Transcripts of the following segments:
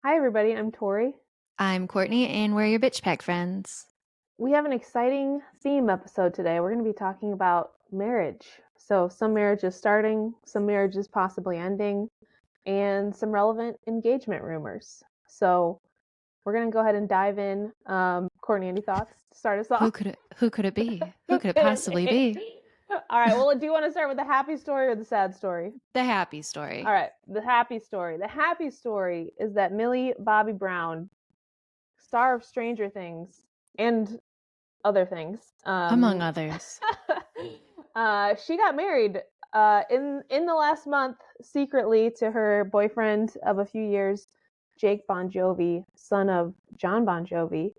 Hi, everybody. I'm Tori. I'm Courtney, and we're your bitch pack friends. We have an exciting theme episode today. We're going to be talking about marriage. So, some marriages starting, some marriages possibly ending, and some relevant engagement rumors. So, we're going to go ahead and dive in. Courtney, any thoughts to start us off? Who could it be? Who Who could it could it possibly be? be? All right. Well, do you want to start with the happy story or the sad story? The happy All story. right. The happy story. The happy story is that Millie Bobby Brown, star of Stranger Things and other things. Among others. She got married in the last month secretly to her boyfriend of a few years, Jake Bongiovi, son of John Bongiovi.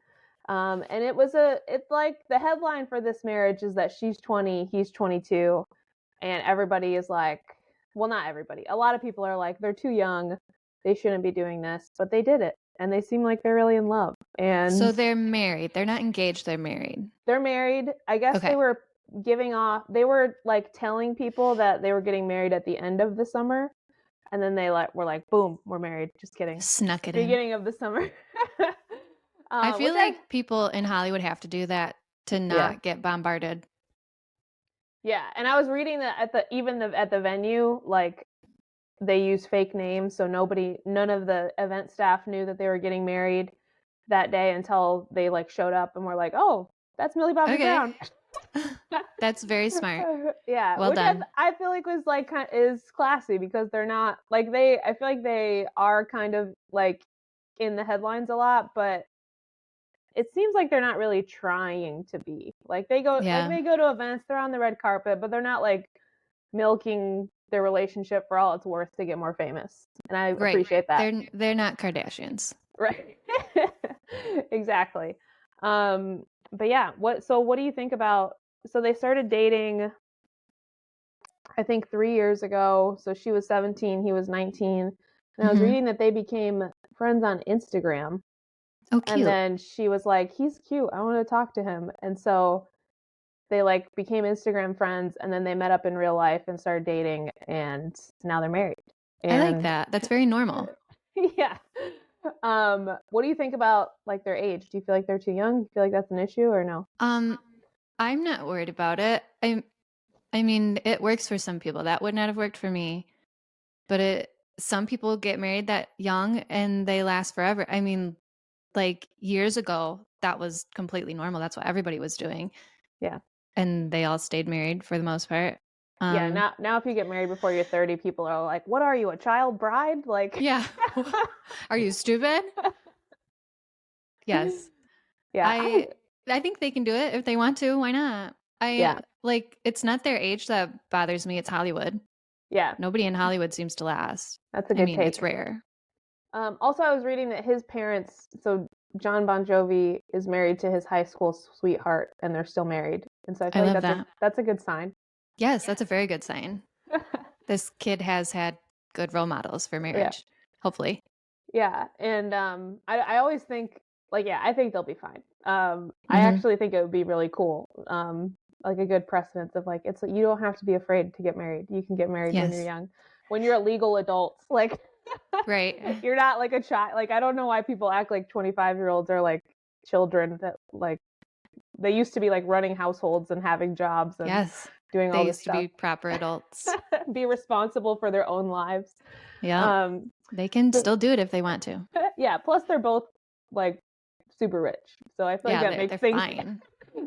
And it's like the headline for this marriage is that she's 20, he's 22, and everybody is like, well, not everybody. A lot of people are like, they're too young, they shouldn't be doing this, but they did it, and they seem like they're really in love. So And they're married. They're not engaged, they're married. they're married. I guess Okay. they were like telling people that they were getting married at the end of the summer, and then were like, boom, we're married. Just kidding. Snuck it in. Beginning of the summer. I Which feel like people in Hollywood have to do that to yeah. not get bombarded. Yeah, and I was reading that at the venue, like they use fake names, so none of the event staff knew that they were getting married that day until they like showed up and were like, "Oh, that's Millie Bobby Okay. Brown." That's very smart. Yeah, Well which done. I feel like was like is classy because they're not like I feel like they are kind of like in the headlines a lot, but it seems like they're not really trying to be. Yeah. They go to events, they're on the red carpet, but they're not like milking their relationship for all it's worth to get more famous. And I Right. appreciate that. They're not Kardashians. Right. Exactly. But yeah, what do you think about so they started dating I think 3 years ago. So she was 17, he was 19. And I was Mm-hmm. reading that they became friends on Instagram. Oh, And cute. then she was like, "He's cute. I want to talk to him." And so they like became Instagram friends and then they met up in real life and started dating and now they're married. I like And that. That's very normal. yeah. What do you think about like their age? Do you feel like they're too young? Do you feel like that's an issue or no? Um, I'm not worried about it. I mean, it works for some people. That would not have worked for me. But some people get married that young and they last forever. I mean, like years ago, that was completely normal. That's what everybody was doing. Yeah. And they all stayed married for the most part. Yeah, Um, now if you get married before you're 30, people are like, "What are you, a child bride?" Like yeah. Are you stupid? Yes. Yeah, I I think they can do it if they want to. Why not? I yeah. like it's not their age that bothers me. It's Hollywood. Yeah. Nobody in Hollywood seems to last. That's a I good mean, it's take. rare. Also, I was reading that his parents, so John Bon Jovi is married to his high school sweetheart, and they're still married, and so I I feel like love that. that's a good sign. Yes, that's a very good sign. This kid has had good role models for Yeah, marriage, hopefully. yeah, and I always think like yeah, I think they'll be fine. I Hmm. actually think it would be really cool. Like a good precedence of like it's you don't have to be afraid to get married. You can get married when you're Yes, young, when you're a legal adult. Like right. you're not like a child. Like I don't know why people act like 25-year-olds are like children that like they used to be like running households and having jobs and Yes, doing they all this used to stuff. be proper adults. Be responsible for their own lives. Yeah, Um, they can but still do it if they want to. yeah, plus they're both like super rich. So I feel like Yeah, that they're makes things fine.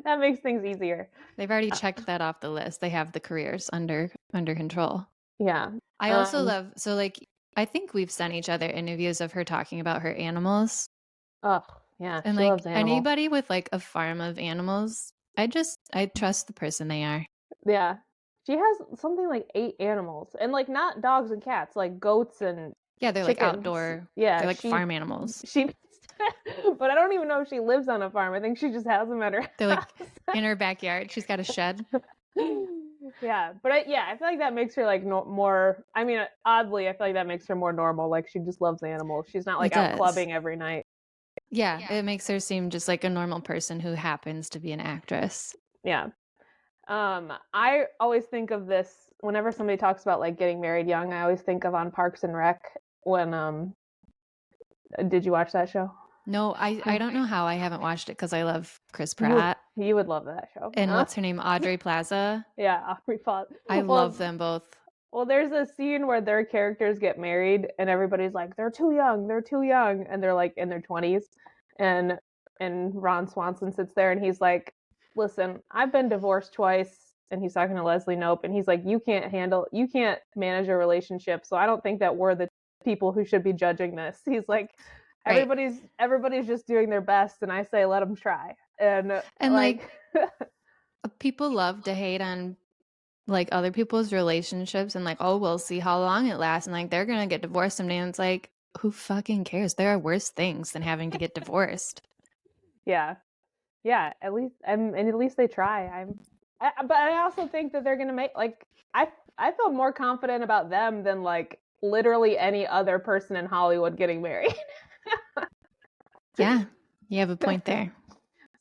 that makes things easier. They've already Uh, checked that off the list. They have the careers under control. yeah. I also Um love so like I think we've sent each other interviews of her talking about her animals. oh, yeah, And she like loves animals. anybody with like a farm of animals, I trust the person they are. Yeah. She has something like 8 animals and like not dogs and cats, like goats and Yeah, they're like chickens. outdoor, Yeah, they're like farm animals. she but I don't even know if she lives on a farm. I think she just has them at her They're like house. in her backyard. She's got a shed. Yeah, but yeah, I feel like that makes her like more. I mean, oddly, I feel like that makes her more normal. Like she just loves animals. She's not It like out does. clubbing every night. Yeah, it makes her seem just like a normal person who happens to be an actress. Yeah. I always think of this whenever somebody talks about like getting married young. I always think of on Parks and Rec when Did you watch that show? No, I don't know how I haven't watched it because I love Chris You Pratt you would love that show. and what's her name, Audrey Plaza. Yeah, Aubrey Plaza. I love them both. Well, there's a scene where their characters get married, and everybody's like, "They're too young. They're too young," and they're like in their 20s, and Ron Swanson sits there, and he's like, "Listen, I've been divorced twice," and he's talking to Leslie Knope, and he's like, you can't manage a relationship, so I don't think that we're the people who should be judging this." He's like, Right. everybody's just doing their best, and I say let them try, and like people love to hate on like other people's relationships and like, oh, we'll see how long it lasts and like they're gonna get divorced someday, and it's like, who fucking cares? There are worse things than having to get divorced. Yeah, at least and at least they try. But I also think that they're gonna make like I feel more confident about them than like literally any other person in Hollywood getting married. Yeah, you have a point there.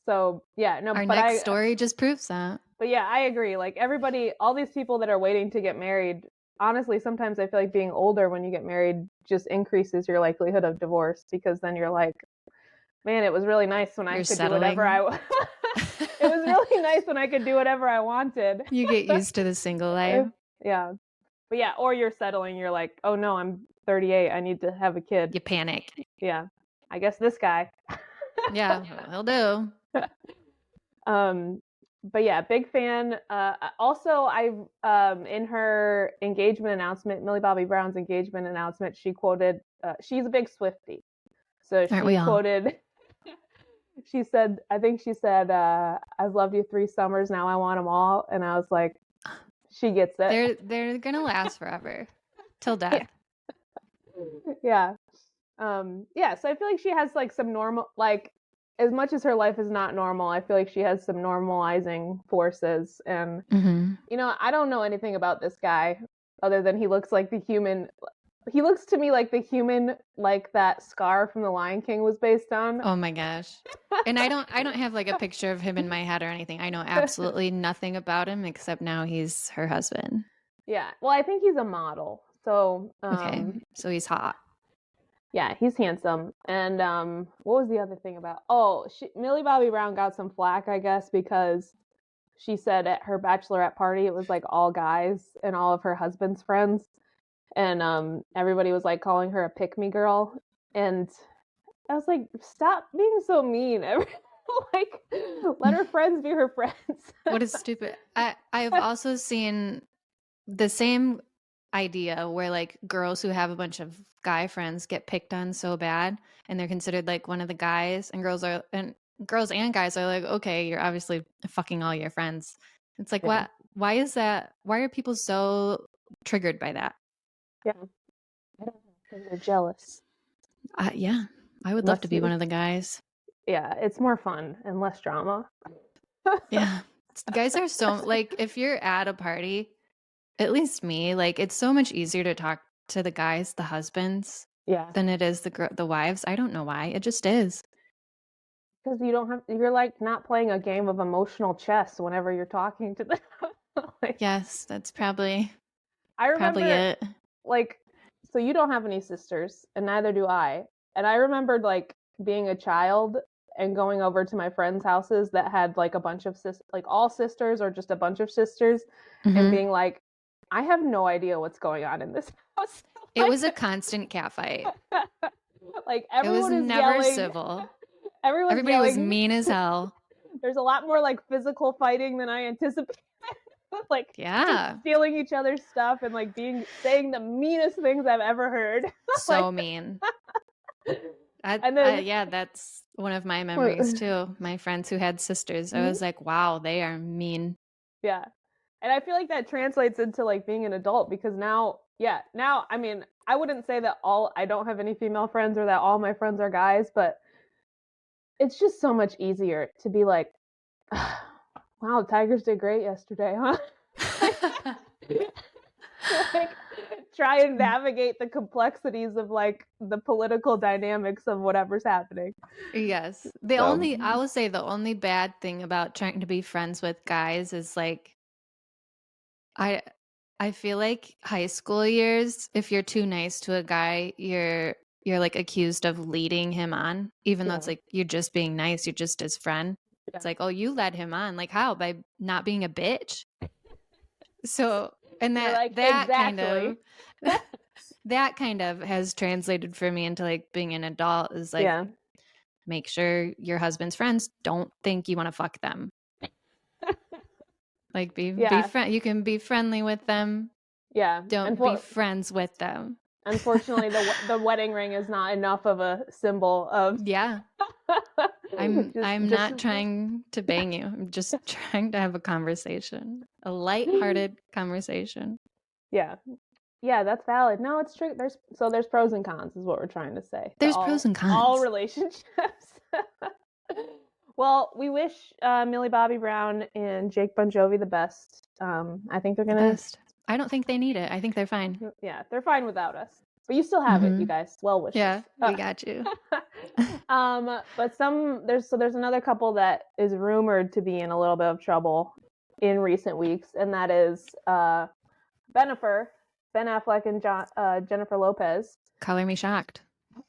So yeah, no. Our but next story just proves that. But yeah, I agree. Like everybody, all these people that are waiting to get married. Honestly, sometimes I feel like being older when you get married just increases your likelihood of divorce, because then you're like, man, it was really nice when I could do whatever I. It was really nice when I could do whatever I wanted. You get used to the single life. Yeah. But yeah, or you're settling, you're like, oh no, I'm 38, I need to have a kid. You panic. Yeah. I guess this guy. Yeah, he'll do. But yeah, big fan. Also, I in her engagement announcement, Millie Bobby Brown's engagement announcement, she quoted, she's a big Swiftie. So she quoted, she said, I think she said, I've loved you 3 summers, now I want them all. And I was like, she gets it. They're gonna last forever. Till death. Yeah. Yeah, so I feel like she has like some normal, like as much as her life is not normal, I feel like she has some normalizing forces. And you know, I don't know anything about this guy other than he looks like the human. He looks to me like the human, like that Scar from The Lion King was based on. Oh my gosh. And I don't have like a picture of him in my head or anything. I know absolutely nothing about him except now he's her husband. Yeah. Well, I think he's a model. So okay. So he's hot. Yeah, he's handsome. And what was the other thing about? Oh, Millie Bobby Brown got some flack, I guess, because she said at her bachelorette party it was like all guys and all of her husband's friends, and everybody was like calling her a pick-me girl, and I was like, stop being so mean. Like, let her friends be her friends. What is stupid. I've also seen the same idea where like girls who have a bunch of guy friends get picked on so bad and they're considered like one of the guys, and girls and guys are like, okay, you're obviously fucking all your friends. It's like, what? Why is that? Why are people so triggered by that? Yeah, I don't know, because they're jealous. Yeah, I would love to be one of the guys. Yeah, it's more fun and less drama. Yeah, guys are so like, if you're at a party, at least me, like it's so much easier to talk to the guys, the husbands, than it is the wives. I don't know why. It just is. Because you're like not playing a game of emotional chess whenever you're talking to them. Like, yes, that's probably it. Like, so you don't have any sisters, and neither do I. And I remembered like being a child and going over to my friends' houses that had like a bunch of like all sisters or just a bunch of sisters, and being like, I have no idea what's going on in this house. It was a constant catfight. Like everyone was never yelling. Civil. Everybody was mean as hell. There's a lot more like physical fighting than I anticipated. Like, yeah, stealing each other's stuff and like saying the meanest things I've ever heard. So mean. And then, yeah, that's one of my memories too. My friends who had sisters, I was like, wow, they are mean. Yeah. And I feel like that translates into like being an adult, because now, I mean, I wouldn't say that I don't have any female friends or that all my friends are guys, but it's just so much easier to be like, wow, the Tigers did great yesterday, huh? Like, try and navigate the complexities of like the political dynamics of whatever's happening. Yes. I will say the only bad thing about trying to be friends with guys is like, I feel like high school years, if you're too nice to a guy, you're you're like accused of leading him on, even though it's Yeah. like you're just being nice, you're just his friend. It's Yeah. like, oh, you led him on. Like how? By not being a bitch. So, and You're like, that kind exactly. of that kind of has translated for me into like being an adult is like Yeah. make sure your husband's friends don't think you want to fuck them. Like be Yeah. friend. You can be friendly with them. Yeah. Don't be friends with them. Unfortunately, the wedding ring is not enough of a symbol of. Yeah. I'm just not trying to bang you. I'm just trying to have a conversation. A lighthearted conversation. Yeah. Yeah, that's valid. No, it's true. There's pros and cons is what we're trying to say. There's pros and cons. All relationships. Well, we wish Millie Bobby Brown and Jake Bongiovi the best. I think they're gonna. Best. I don't think they need it. I think they're fine. Yeah, they're fine without us. But you still have it, you guys. Well wishes. Yeah, we got you. But there's another couple that is rumored to be in a little bit of trouble in recent weeks, and that is Bennifer, Ben Affleck and Jennifer Lopez. Color me shocked.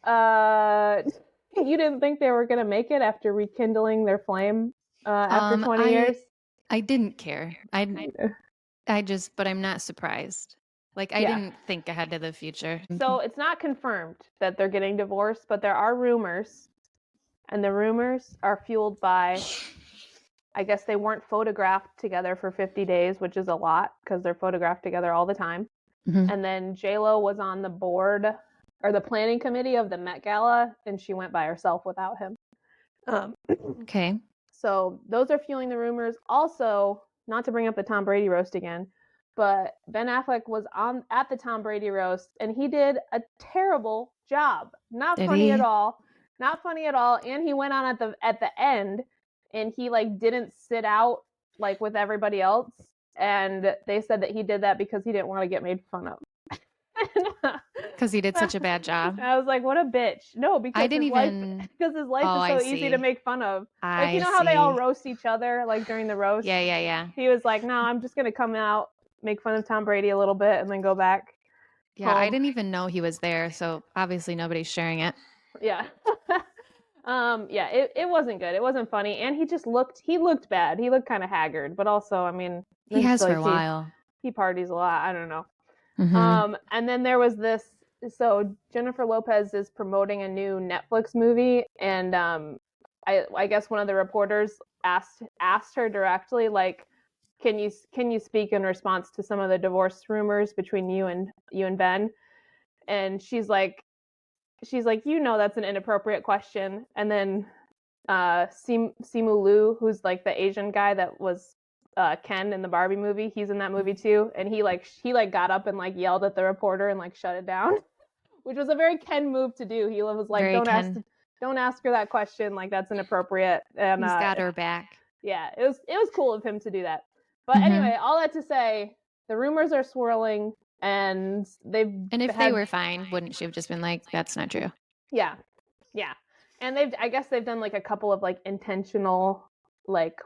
You didn't think they were gonna make it after rekindling their flame after 20 years? I didn't care. But I'm not surprised. Like I didn't think ahead to the future. So it's not confirmed that they're getting divorced, but there are rumors, and the rumors are fueled by, I guess they weren't photographed together for 50 days, which is a lot because they're photographed together all the time. Mm-hmm. And then J-Lo was on the board or the planning committee of the Met Gala, and she went by herself without him. Okay. So those are fueling the rumors. Also, not to bring up the Tom Brady roast again, but Ben Affleck was at the Tom Brady roast, and he did a terrible job. Not funny at all. Not funny at all. And he went on at the end, and he like didn't sit out like with everybody else. And they said that he did that because he didn't want to get made fun of. Because he did such a bad job. I was like, what a bitch. No, because his life is so easy to make fun of. Like, you know how they all roast each other, like during the roast? Yeah. He was like, no, I'm just going to come out, make fun of Tom Brady a little bit, and then go back. Yeah, home. I didn't even know he was there, so obviously nobody's sharing it. Yeah. Yeah, it wasn't good. It wasn't funny. And he looked bad. He looked kind of haggard, but also, I mean. He has for a while. He parties a lot. I don't know. Mm-hmm. And then there was this, so Jennifer Lopez is promoting a new Netflix movie, and I guess one of the reporters asked her directly, like, can you speak in response to some of the divorce rumors between you and Ben? And she's like, that's an inappropriate question. And then Simu Liu, who's like the Asian guy that was Ken in the Barbie movie, he's in that movie too, and he got up and like yelled at the reporter and like shut it down, which was a very Ken move to do. He was like, don't ask her that question, like that's inappropriate. And he's got her back. Yeah, it was cool of him to do that. But anyway, all that to say, the rumors are swirling, and if they were fine, wouldn't she have just been like, that's not true? Yeah, and I guess they've done like a couple of like intentional like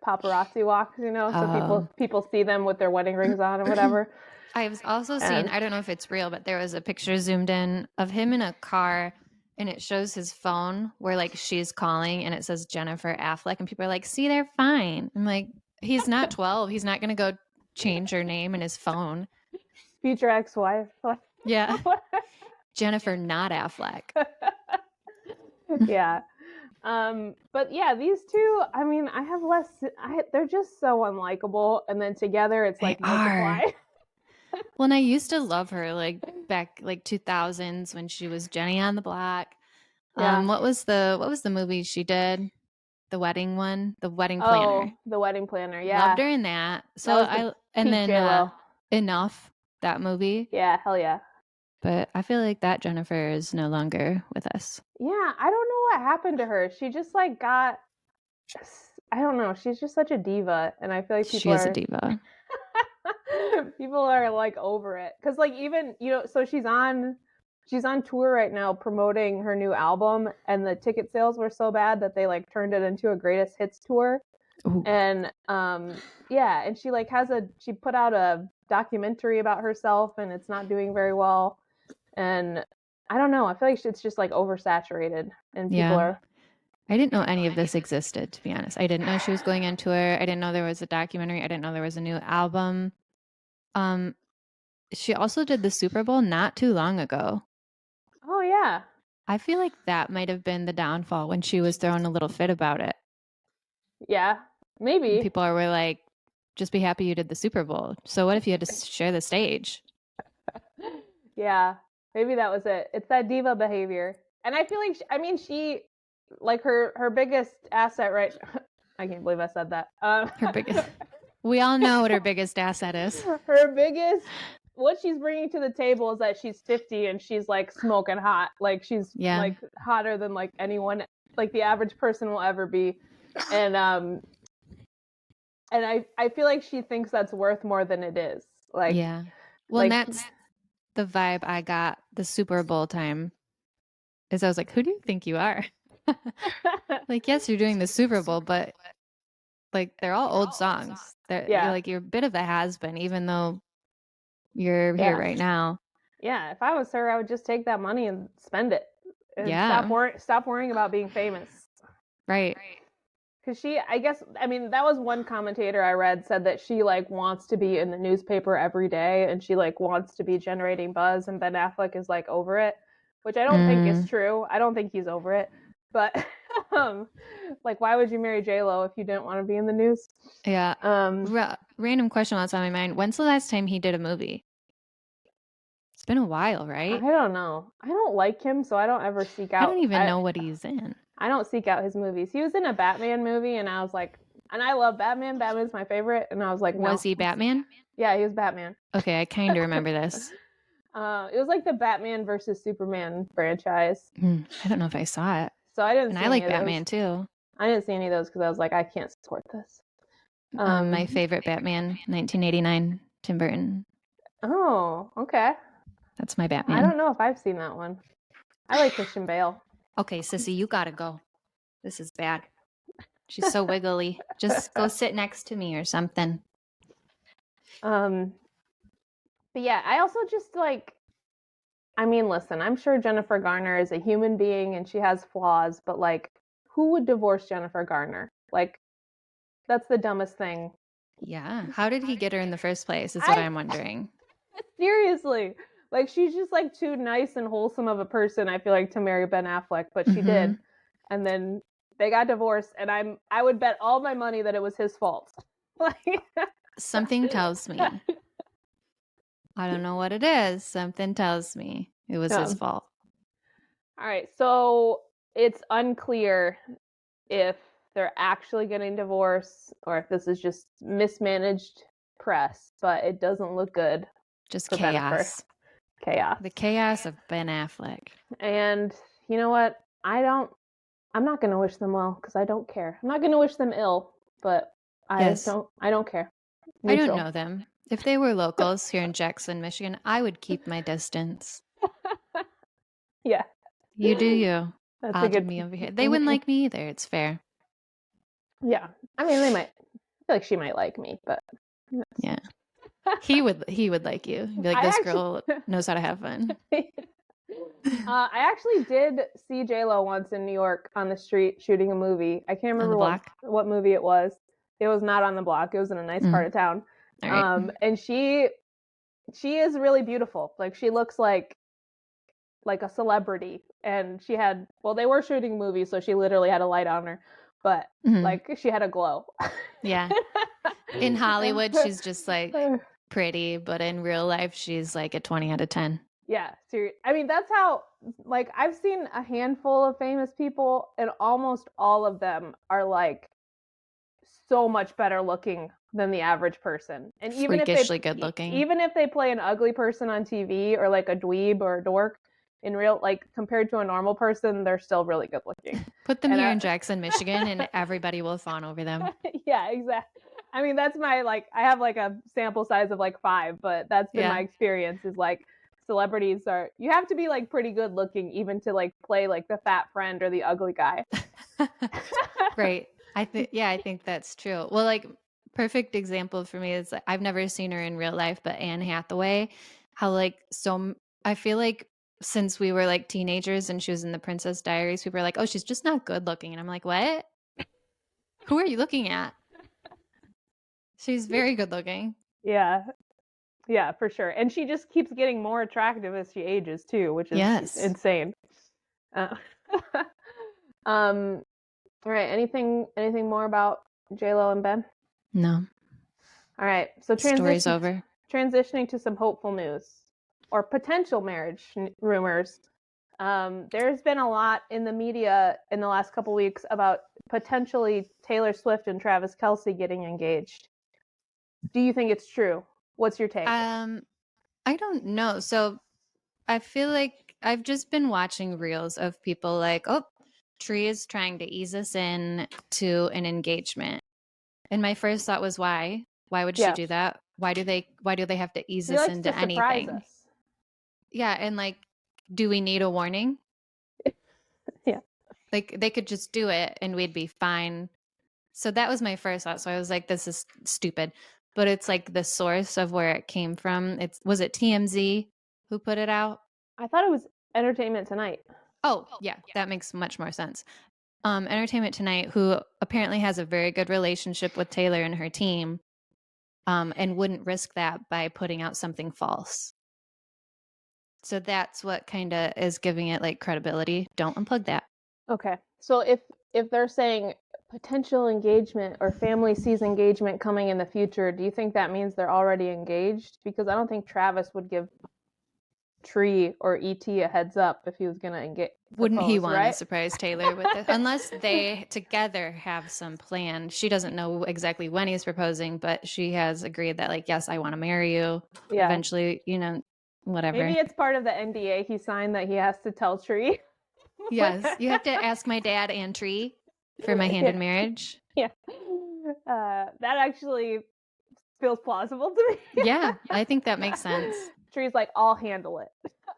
paparazzi walks, you know, so people see them with their wedding rings on or whatever. I've also seen, I don't know if it's real, but there was a picture zoomed in of him in a car, and it shows his phone where like she's calling and it says Jennifer Affleck, and people are like, see, they're fine. I'm like, he's not 12. He's not going to go change her name in his phone. Future ex-wife. Yeah. Jennifer, not Affleck. Yeah. But yeah, these two, I mean, they're just so unlikable, and then together it's like multiply. Well, and I used to love her like back like 2000s when she was Jenny on the Block. Yeah. What was the movie she did? The wedding one, The Wedding Planner. Oh, The Wedding Planner. Yeah. Loved her in that. So Enough, that movie. Yeah, hell yeah. But I feel like that Jennifer is no longer with us. Yeah, I don't know what happened to her. She just like I don't know. She's just such a diva, and I feel like she is a diva. People are like over it, because like even so she's on tour right now promoting her new album, and the ticket sales were so bad that they like turned it into a greatest hits tour. Ooh. And and she like she put out a documentary about herself, and it's not doing very well. And I don't know. I feel like it's just like oversaturated, and people Yeah. are. I didn't know any of this existed, to be honest. I didn't know she was going on tour. I didn't know there was a documentary. I didn't know there was a new album. She also did the Super Bowl not too long ago. Oh yeah. I feel like that might have been the downfall when she was throwing a little fit about it. Yeah. Maybe. People were like, just be happy you did the Super Bowl. So what if you had to share the stage? Yeah. Maybe that was it. It's that diva behavior. And I feel like she like her biggest asset, right? I can't believe I said that. Her biggest We all know what her biggest asset is. Her biggest what she's bringing to the table is that she's 50 and she's like smoking hot. Like she's like hotter than like anyone, like the average person will ever be. And I feel like she thinks that's worth more than it is. Like yeah. Well, like, that's the vibe I got the Super Bowl time. Is I was like, who do you think you are? Like, yes, you're doing the Super Bowl, but like they're all old songs. You're a bit of a has-been, even though you're here right now. Yeah, if I was her, I would just take that money and spend it. And stop worrying about being famous. Right. Because that was one commentator I read said that she like wants to be in the newspaper every day and she like wants to be generating buzz, and Ben Affleck is like over it, which I don't think is true. I don't think he's over it. But like, why would you marry J-Lo if you didn't want to be in the news? Yeah. Random question that's on my mind. When's the last time he did a movie? It's been a while, right? I don't know. I don't like him, so I don't ever seek out. I don't even know what he's in. I don't seek out his movies. He was in a Batman movie, and I was like, and I love Batman. Batman's my favorite, and I was like, no. Was he Batman? Yeah, he was Batman. Okay, I kind of remember this. It was like the Batman versus Superman franchise. I don't know if I saw it. So I didn't. And I like Batman too. I didn't see any of those because I was like, I can't support this. My favorite Batman, 1989, Tim Burton. Oh, okay. That's my Batman. I don't know if I've seen that one. I like Christian Bale. Okay, sissy, you gotta go. This is bad. She's so wiggly. Just go sit next to me or something. But yeah, I also just like, listen, I'm sure Jennifer Garner is a human being and she has flaws, but like, who would divorce Jennifer Garner? Like, that's the dumbest thing. Yeah. How did he get her in the first place is what I'm wondering. Seriously. Like, she's just like too nice and wholesome of a person, I feel like, to marry Ben Affleck, but she did. And then they got divorced, and I would bet all my money that it was his fault. Something tells me. I don't know what it is. Something tells me it was his fault. All right. So it's unclear if they're actually getting divorced or if this is just mismanaged press, but it doesn't look good. Just chaos. Chaos. The chaos of Ben Affleck. And you know what? I'm not going to wish them well because I don't care. I'm not going to wish them ill, but I don't care. Neutral. I don't know them. If they were locals here in Jackson, Michigan, I would keep my distance. Yeah. You do you. That's I'll do me over here. They wouldn't like me either. It's fair. Yeah. They might. I feel like she might like me, but yeah. He would like you. Be like, this girl knows how to have fun. I actually did see J-Lo once in New York on the street shooting a movie. I can't remember what movie it was. It was not on the block. It was in a nice part of town. Right. And she is really beautiful. Like, she looks like a celebrity. And she had, they were shooting movies, so she literally had a light on her. But like, she had a glow. Yeah. In Hollywood, she's just like pretty, but in real life, she's like a 20 out of 10. Yeah, seriously. That's how, like, I've seen a handful of famous people, and almost all of them are like so much better looking than the average person. And even freakishly good looking. Even if they play an ugly person on TV or like a dweeb or a dork, in real, like, compared to a normal person, they're still really good looking. Put them here in Jackson, Michigan, and everybody will fawn over them. Yeah, exactly. That's my, like, I have like a sample size of like 5, but that's been my experience, is like, celebrities you have to be like pretty good looking even to like play like the fat friend or the ugly guy. Right. I think that's true. Well, like, perfect example for me is, I've never seen her in real life, but Anne Hathaway, how like I feel like since we were like teenagers and she was in the Princess Diaries, people were like, oh, she's just not good looking. And I'm like, what? Who are you looking at? She's very good looking. Yeah. Yeah, for sure. And she just keeps getting more attractive as she ages too, which is insane. Uh, all right, anything more about J-Lo and Ben? No. All right. So story's over. Transitioning to some hopeful news or potential marriage rumors. There's been a lot in the media in the last couple weeks about potentially Taylor Swift and Travis Kelce getting engaged. Do you think it's true? What's your take? I don't know. So I feel like I've just been watching reels of people like, oh, Tree is trying to ease us in to an engagement. And my first thought was, why? Why would she do that? Why do they have to ease us into anything? Us. Yeah, and like, do we need a warning? Yeah. Like they could just do it and we'd be fine. So that was my first thought. So I was like, this is stupid. But it's like the source of where it came from. Was it TMZ who put it out? I thought it was Entertainment Tonight. Oh, yeah, that makes much more sense. Entertainment Tonight, who apparently has a very good relationship with Taylor and her team, and wouldn't risk that by putting out something false. So that's what kind of is giving it like credibility. Don't unplug that. Okay. So if they're saying potential engagement or family sees engagement coming in the future, do you think that means they're already engaged? Because I don't think Travis would give Tree or ET a heads up if he was going to engage. Wouldn't he want to surprise Taylor with it? Unless they together have some plan. She doesn't know exactly when he's proposing, but she has agreed that like, yes, I want to marry you. Yeah. Eventually, whatever. Maybe it's part of the NDA he signed that he has to tell Tree. Yes, you have to ask my dad and Tree for my hand in marriage. Yeah. That actually feels plausible to me. Yeah, I think that makes sense. Tree's like, I'll handle it.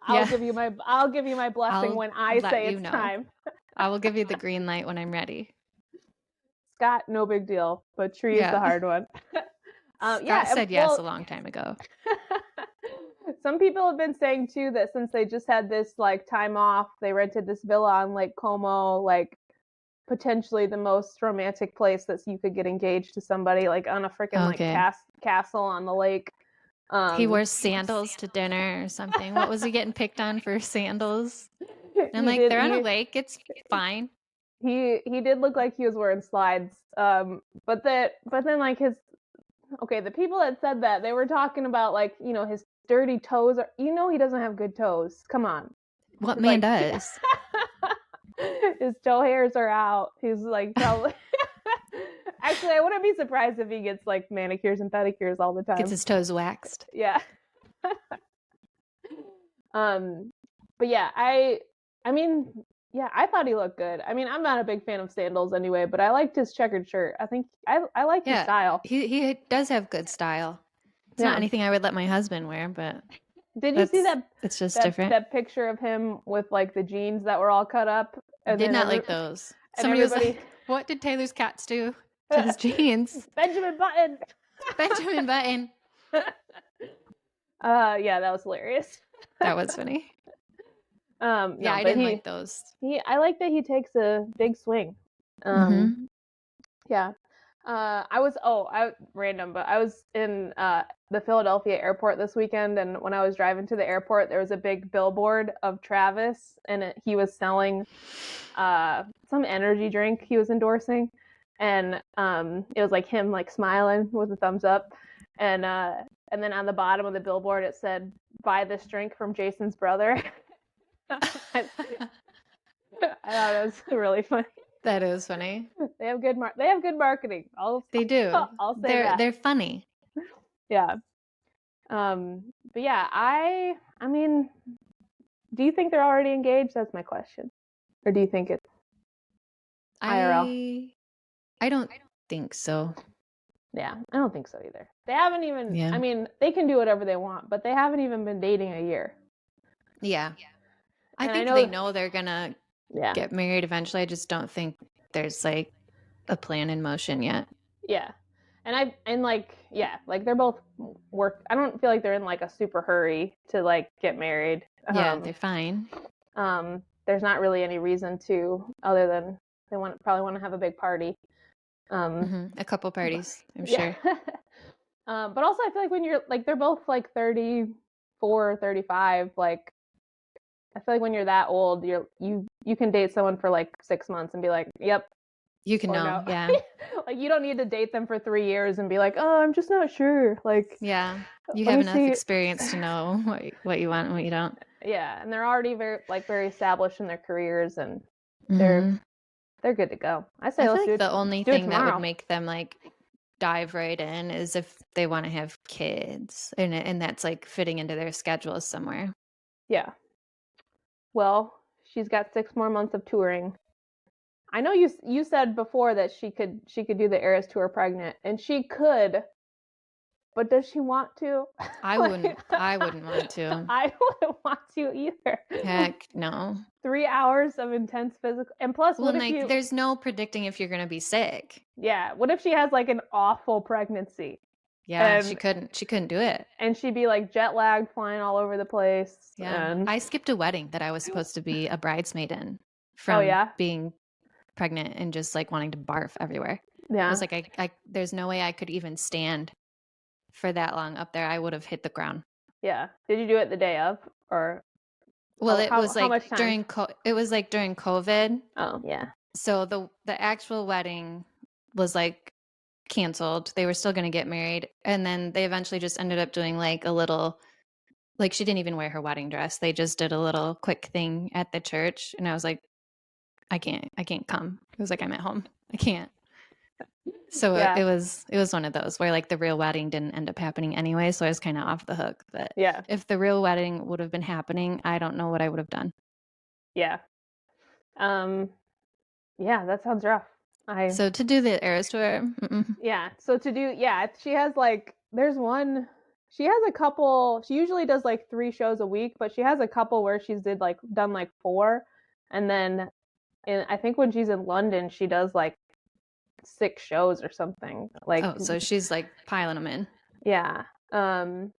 I'll give you my blessing when I say it's time. I will give you the green light when I'm ready. Scott, no big deal, but Tree is the hard one. Scott said yes a long time ago. Some people have been saying too that since they just had this like time off, they rented this villa on Lake Como, like potentially the most romantic place that you could get engaged to somebody, like on a freaking like castle on the lake. He wears sandals to dinner or something. What was he getting picked on for sandals? And I'm like, they're on a lake. It's fine. He did look like he was wearing slides. But then like the people that said that, they were talking about like, his dirty toes he doesn't have good toes. Come on. What man does? His toe hairs are out. He's like probably Actually, I wouldn't be surprised if he gets like manicures and pedicures all the time. Gets his toes waxed. Yeah. But yeah, I thought he looked good. I mean, I'm not a big fan of sandals anyway, but I liked his checkered shirt. I think I like his style. He does have good style. It's not anything I would let my husband wear, but did you see that? It's just different. That picture of him with like the jeans that were all cut up. I did not like those. Somebody was like, "What did Taylor's cats do to his jeans?" Benjamin Button. Benjamin Button. Yeah, that was hilarious. That was funny. I didn't like those. I like that he takes a big swing. Yeah. I was in the Philadelphia airport this weekend, and when I was driving to the airport, there was a big billboard of Travis, and he was selling some energy drink he was endorsing, and it was like him like smiling with a thumbs up, and then on the bottom of the billboard it said, "Buy this drink from Jason's brother." I thought it was really funny. That is funny. They have good marketing. They do. I'll say that. They're funny. Yeah. But yeah, I mean, do you think they're already engaged? That's my question. Or do you think it's IRL? I don't think so. Yeah, I don't think so either. They haven't even, I mean, they can do whatever they want, but they haven't even been dating a year. Yeah. I think they know they're going to get married eventually. I just don't think there's like a plan in motion yet. Yeah. And they're both I don't feel like they're in like a super hurry to like get married. Yeah, they're fine. There's not really any reason to, other than they probably want to have a big party. A couple parties, I'm yeah. sure. But also I feel like when you're like, they're both like 34, 35, like I feel like when you're that old, you can date someone for like 6 months and be like, yep. You can Or know, no. yeah. Like you don't need to date them for 3 years and be like, oh, I'm just not sure. Like, Yeah, you let have me enough see. experience to know what you want and what you don't. Yeah, and they're already very established in their careers, and they're good to go. I say I feel let's like the only do it thing that tomorrow. would make them like dive right in is if they want to have kids, and that's like fitting into their schedules somewhere. Yeah. Well, she's got 6 more months of touring. I know you said before that she could do the Eras Tour pregnant, and she could, but does she want to? I wouldn't want to. I wouldn't want to either. Heck no. 3 hours of intense physical, and plus, Well, like, there's no predicting if you're gonna be sick. Yeah, what if she has like an awful pregnancy? Yeah, she couldn't do it. And she'd be like jet lagged, flying all over the place. Yeah, And I skipped a wedding that I was supposed to be a bridesmaid in from being pregnant and just like wanting to barf everywhere. Yeah, I was like, I there's no way I could even stand for that long up there. I would have hit the ground. Yeah. Did you do it the day of, or? Well, it was like much time? it was like during COVID. Oh yeah. So the actual wedding was like canceled. They were still going to get married, and then they eventually just ended up doing like a little, like she didn't even wear her wedding dress. They just did a little quick thing at the church, and I was like, I can't come. It was like, I'm at home. I can't. So it was one of those where like the real wedding didn't end up happening anyway, so I was kind of off the hook. But yeah, if the real wedding would have been happening, I don't know what I would have done. Yeah. Yeah, that sounds rough. So to do the Eras Tour, yeah. So to do, she has like, she has a couple. She usually does like 3 shows a week, but she has a couple where she's done like 4, and then I think when she's in London, she does like 6 shows or something. Like, oh, so she's like piling them in. Yeah. So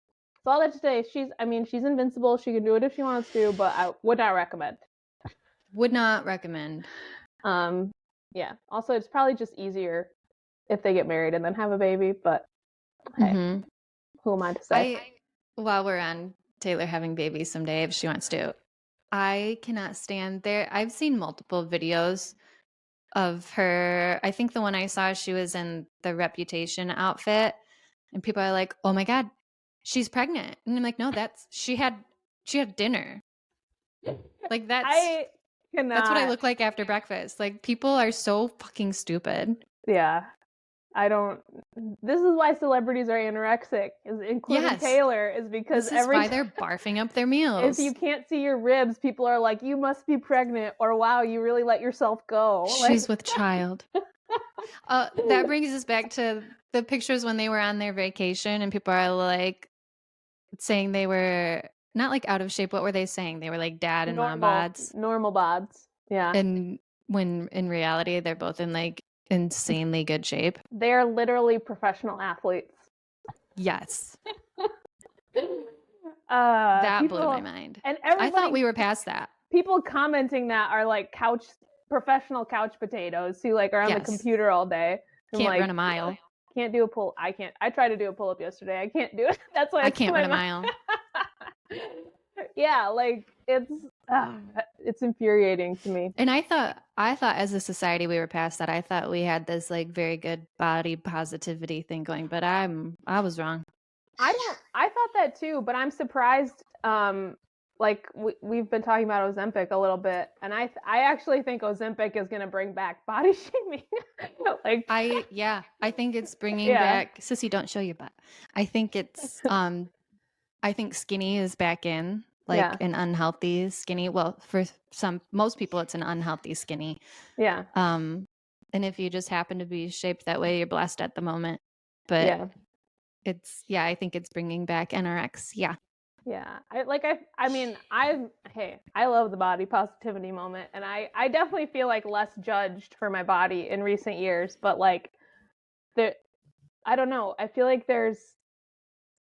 all that to say, she's invincible. She can do it if she wants to, but I would not recommend. Would not recommend. Yeah. Also, it's probably just easier if they get married and then have a baby, but hey, who am I to say? While we're on Taylor having babies someday, if she wants to, I cannot stand there. I've seen multiple videos of her. I think the one I saw, she was in the Reputation outfit, and people are like, "Oh my God, she's pregnant," and I'm like, "No, she had dinner." Like that's what I look like after breakfast. Like people are so fucking stupid. Yeah. This is why celebrities are anorexic, including Taylor, is because this is why they're barfing up their meals. If you can't see your ribs, people are like, you must be pregnant, or wow, you really let yourself go. She's with child. That brings us back to the pictures when they were on their vacation, and people are like saying they were not like out of shape. What were they saying? They were like dad and mom bods. Normal bods. Yeah. And when in reality, they're both in like insanely good shape. They're literally professional athletes. Yes. That blew my mind. And I thought we were past that. People commenting that are like professional couch potatoes who like are on the computer all day. Can't run a mile. Can't do a pull. I can't. I tried to do a pull up yesterday. I can't do it. That's why I can't run a mile. Yeah, like it's infuriating to me. And I thought as a society we were past that. I thought we had this like very good body positivity thing going, but I was wrong. I thought that too, but I'm surprised. Like we've been talking about Ozempic a little bit, and I actually think Ozempic is going to bring back body shaming. Like I think it's bringing back sissy, don't show your butt. I think it's I think skinny is back in, like an unhealthy skinny. Well, for most people, it's an unhealthy skinny. Yeah. And if you just happen to be shaped that way, you're blessed at the moment. But I think it's bringing back NRX. Yeah. Yeah. I love the body positivity moment, and I definitely feel like less judged for my body in recent years, but like I don't know. I feel like there's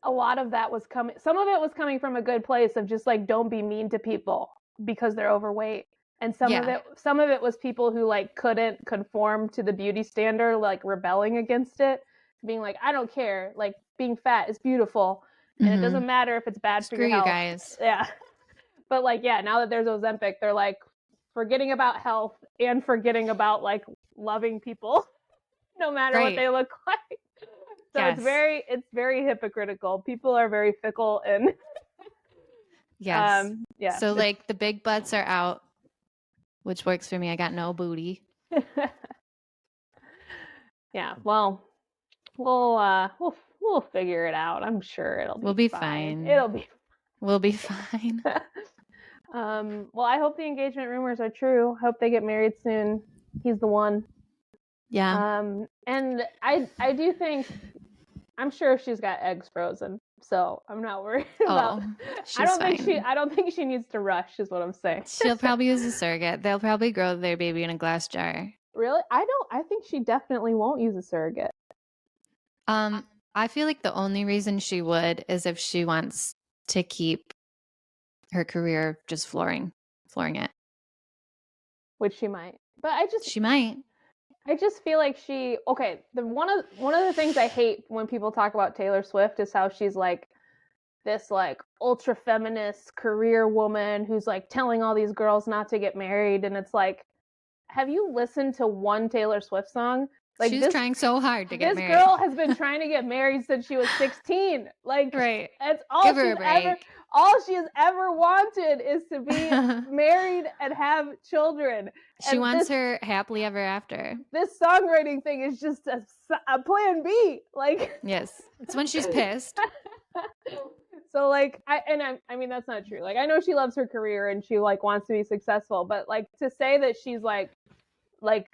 a lot of that was coming. Some of it was coming from a good place of just like, don't be mean to people because they're overweight. And some of it was people who like couldn't conform to the beauty standard, like rebelling against it, being like, I don't care, like being fat is beautiful, and it doesn't matter if it's bad for your health. Screw you guys. Yeah. But like, yeah, now that there's Ozempic, they're like forgetting about health and forgetting about like loving people, no matter what they look like. So it's very hypocritical. People are very fickle and yeah. So it's like the big butts are out, which works for me. I got no booty. Yeah, well, we'll figure it out. I'm sure we'll be fine. We'll be fine. Well, I hope the engagement rumors are true. Hope they get married soon. He's the one. Yeah. And I do think, I'm sure she's got eggs frozen, so I'm not worried about. I don't think she needs to rush, is what I'm saying. She'll probably use a surrogate. They'll probably grow their baby in a glass jar. Really? I think she definitely won't use a surrogate. I feel like the only reason she would is if she wants to keep her career just flooring it. Which she might. But she might. I just feel like one of the things I hate when people talk about Taylor Swift is how she's like this like ultra feminist career woman who's like telling all these girls not to get married, and it's like, have you listened to one Taylor Swift song? Like, she's trying so hard to get married. This girl has been trying to get married since she was 16. Like, right. That's all Give her a break. All she has ever wanted is to be married and have children. She wants her happily ever after. This songwriting thing is just a plan B. Like, yes, it's when she's pissed. So like, I mean that's not true. Like, I know she loves her career and she like wants to be successful, but like to say that she's like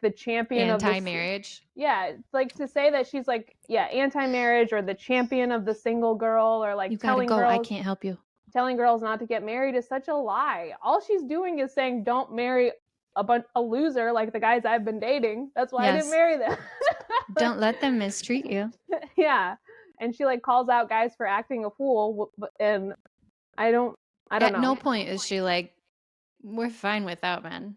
the champion anti-marriage. Yeah, like to say that she's like anti-marriage or the champion of the single girl, or like telling girls, I can't help you. Telling girls not to get married is such a lie. All she's doing is saying don't marry a loser like the guys I've been dating. That's why I didn't marry them. Don't let them mistreat you. Yeah. And she like calls out guys for acting a fool, and I don't know. At no point is she like, we're fine without men.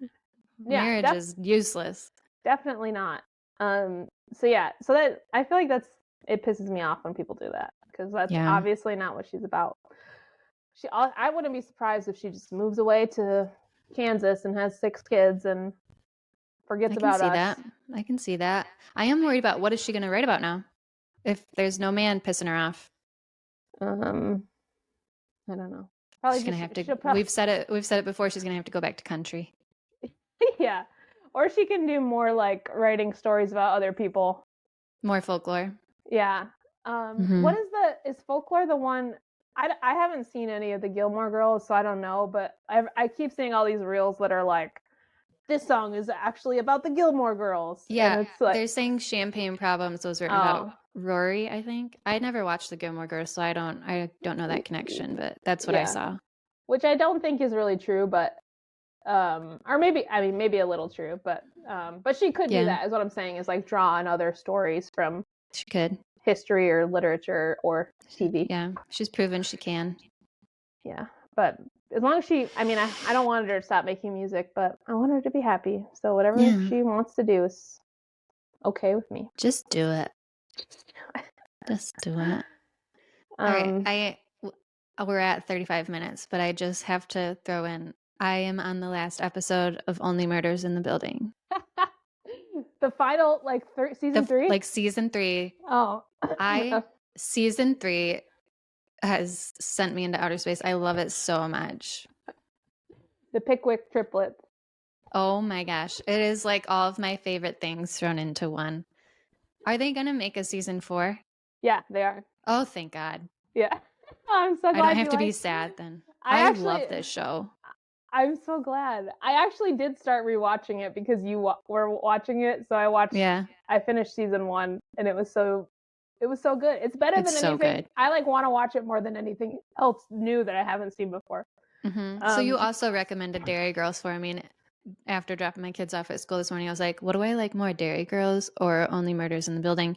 Yeah, marriage is useless. Definitely not. So that I feel like it pisses me off when people do that, because that's obviously not what she's about. I wouldn't be surprised if she just moves away to Kansas and has 6 kids and forgets about us. I can see that. I am worried about what is she going to write about now if there's no man pissing her off. I don't know. Probably she's going to have to. We've said it before. She's going to have to go back to country. Yeah. Or she can do more like writing stories about other people. More folklore. Yeah. What is folklore the one? I haven't seen any of the Gilmore Girls, so I don't know, but I keep seeing all these reels that are like, this song is actually about the Gilmore Girls. Yeah, and it's like, they're saying Champagne Problems was written about Rory, I think. I never watched the Gilmore Girls, so I don't know that connection, but that's what I saw. Which I don't think is really true, but or maybe a little true, but she could do that, is what I'm saying, is like draw on other stories from history or literature or TV. Yeah, she's proven she can. Yeah, but as long as she, I don't want her to stop making music, but I want her to be happy. So whatever she wants to do is okay with me. Just do it. Just do it. All right, we're at 35 minutes, but I just have to throw in, I am on the last episode of Only Murders in the Building. The final, like, season 3? Like, season 3. Oh. Season 3 has sent me into outer space. I love it so much. The Pickwick triplets. Oh my gosh. It is like all of my favorite things thrown into one. Are they going to make a season 4? Yeah, they are. Oh, thank God. Yeah. I'm so glad. I don't have to be sad then. I love this show. I'm so glad. I actually did start rewatching it because you were watching it. So I watched. Yeah. I finished season 1, and it was so good. It's better than anything. Good. I like want to watch it more than anything else new that I haven't seen before. Mm-hmm. So you also recommended Dairy Girls for me. After dropping my kids off at school this morning, I was like, what do I like more, Dairy Girls or Only Murders in the Building?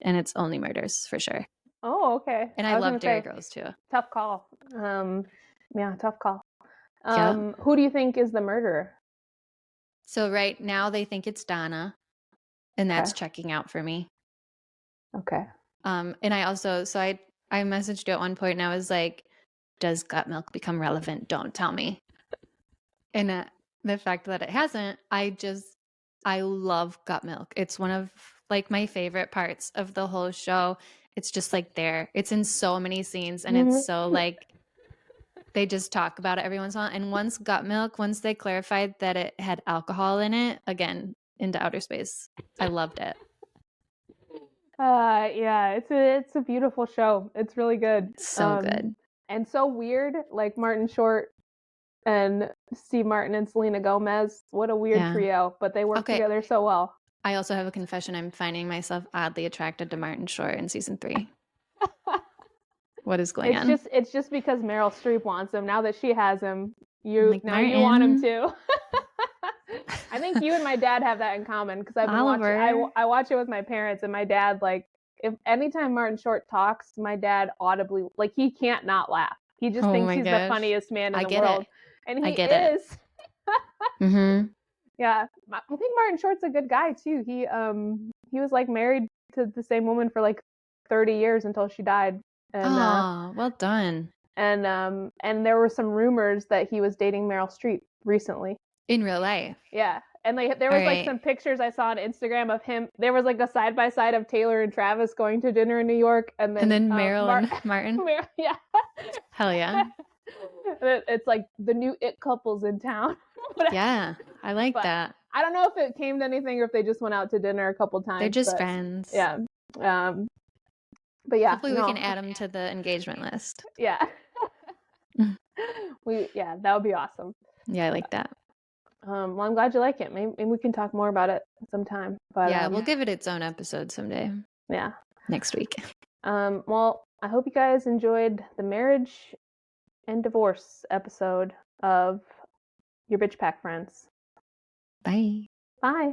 And it's Only Murders for sure. Oh, okay. And I I was love gonna Dairy say Girls too. tough call. Yeah, tough call. Yeah. Who do you think is the murderer? So right now they think it's Donna, and Okay. that's checking out for me. Okay. And I also, so I messaged you at one point and I was like, does gut milk become relevant? Don't tell me. And the fact that it hasn't, I love gut milk. It's one of like my favorite parts of the whole show. It's just like there. It's in so many scenes and it's so like they just talk about it every once in a while. And once gut milk, once they clarified that it had alcohol in it, again, into outer space. I loved it. Yeah, it's a beautiful show. It's really good. So good. And so weird, like Martin Short and Steve Martin and Selena Gomez. What a weird trio, but they work together so well. I also have a confession. I'm finding myself oddly attracted to Martin Short in season 3. What is going on? It's just because Meryl Streep wants him. Now that she has him, you like, now you want him too. I think you and my dad have that in common because I've been watching. I watch it with my parents, and my dad, like, if anytime Martin Short talks, my dad audibly, like, he can't not laugh. He just thinks he's the funniest man in the world, and he is. Mm-hmm. Yeah, I think Martin Short's a good guy too. He was like married to the same woman for like 30 years until she died. And, well done. And there were some rumors that he was dating Meryl Streep recently. In real life. Yeah. And there was like some pictures I saw on Instagram of him. There was like a side by side of Taylor and Travis going to dinner in New York, and then Meryl and Martin. Yeah. Hell yeah. It's like the new it couples in town. Yeah, I like that. I don't know if it came to anything or if they just went out to dinner a couple times. They're just friends. Yeah. But yeah. Hopefully we can add them to the engagement list. Yeah. That would be awesome. Yeah, I like that. Well, I'm glad you like it. Maybe we can talk more about it sometime. But yeah, we'll give it its own episode someday. Yeah. Next week. Well, I hope you guys enjoyed the marriage and divorce episode of Your Bitch Pack Friends. Bye. Bye.